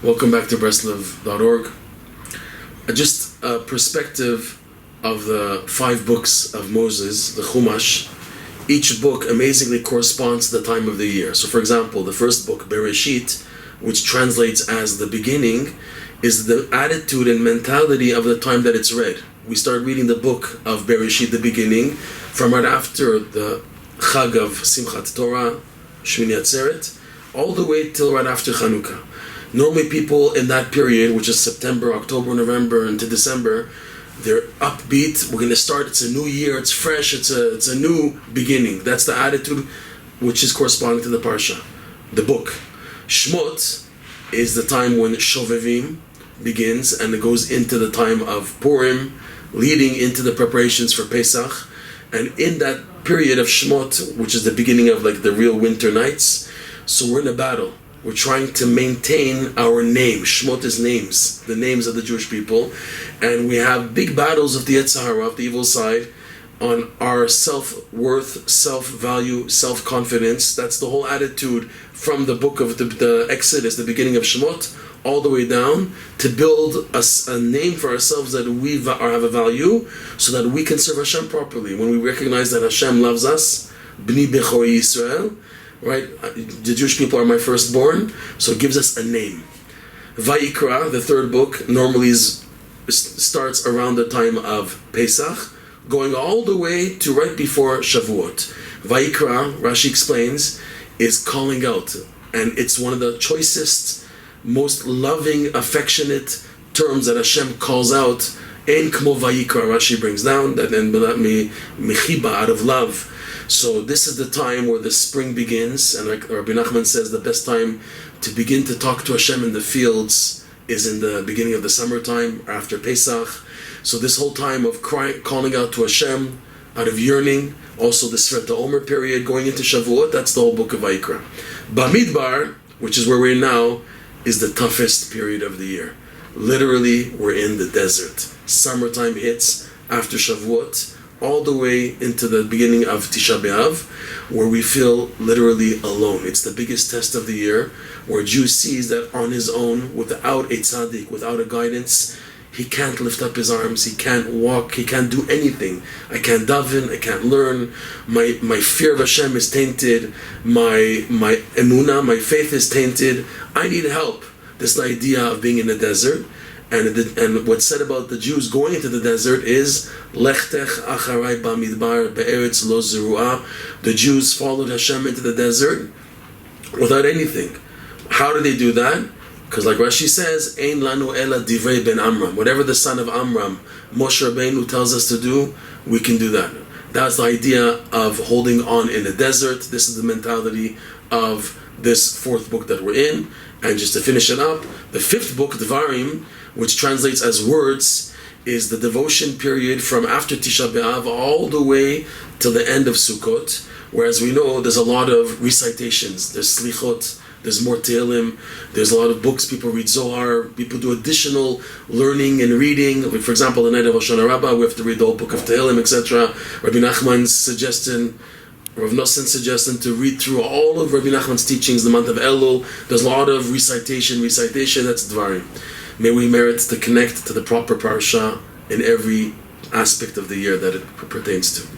Welcome back to Breslov.org. Just a perspective of the 5 books of Moses, the Chumash. Each book amazingly corresponds to the time of the year. So for example, the first book, Bereshit, which translates as the beginning, is the attitude and mentality of the time that it's read. We start reading the book of Bereshit, the beginning, from right after the Chag of Simchat Torah, Shmini Atzeret, all the way till right after Chanukah. Normally people in that period, which is September, October, November, into December, they're upbeat. We're going to start. It's a new year. It's fresh. It's a new beginning. That's the attitude which is corresponding to the Parsha, the book. Shmot is the time when Shovevim begins, and it goes into the time of Purim, leading into the preparations for Pesach. And in that period of Shmot, which is the beginning of like the real winter nights, so we're in a battle. We're trying to maintain our name. Shmot is names, the names of the Jewish people. And we have big battles of the Yetzer Hara, of the evil side, on our self-worth, self-value, self-confidence. That's the whole attitude from the book of the Exodus, the beginning of Shemot, all the way down, to build a name for ourselves that we have a value, so that we can serve Hashem properly. When we recognize that Hashem loves us, B'ni Bechori Yisrael, right? The Jewish people are my firstborn, so it gives us a name. Vayikra, the third book, normally starts around the time of Pesach, going all the way to right before Shavuot. Vayikra, Rashi explains, is calling out, and it's one of the choicest, most loving, affectionate terms that Hashem calls out. Ein kmo Vayikra, Rashi brings down, that then mechiba, out of love. So this is the time where the spring begins, and like Rabbi Nachman says, the best time to begin to talk to Hashem in the fields is in the beginning of the summertime, after Pesach. So this whole time of calling out to Hashem out of yearning, also the Sferet Omer period, going into Shavuot, that's the whole book of Vayikra. Bamidbar, which is where we're now, is the toughest period of the year. Literally, we're in the desert. Summertime hits after Shavuot, all the way into the beginning of Tisha B'Av, where we feel literally alone. It's the biggest test of the year, where a Jew sees that on his own, without a tzaddik, without a guidance, he can't lift up his arms, he can't walk, he can't do anything. I can't daven, I can't learn, my fear of Hashem is tainted, my emunah, my faith is tainted. I need help. This idea of being in the desert. And what's said about the Jews going into the desert is Lechtech acharai bamidbar be'eretz lo zeruah. The Jews followed Hashem into the desert without anything. How do they do that? Because like Rashi says, Ein lanu ela divrei ben Amram. Whatever the son of Amram, Moshe Rabbeinu, tells us to do, we can do that. That's the idea of holding on in the desert. This is the mentality of this 4th book that we're in. And just to finish it up, the 5th book, Dvarim, which translates as words, is the devotion period from after Tisha B'Av all the way till the end of Sukkot. Whereas we know there's a lot of recitations, there's slichot, there's more Tehillim, there's a lot of books, people read Zohar, people do additional learning and reading. For example, the night of Hoshana Rabbah, we have to read the whole book of Tehillim, etc. Rabbi Nachman's suggestion, Rav Noson's suggestion to read through all of Rabbi Nachman's teachings the month of Elul. There's a lot of recitation, that's Dvarim. May we merit to connect to the proper parsha in every aspect of the year that it pertains to.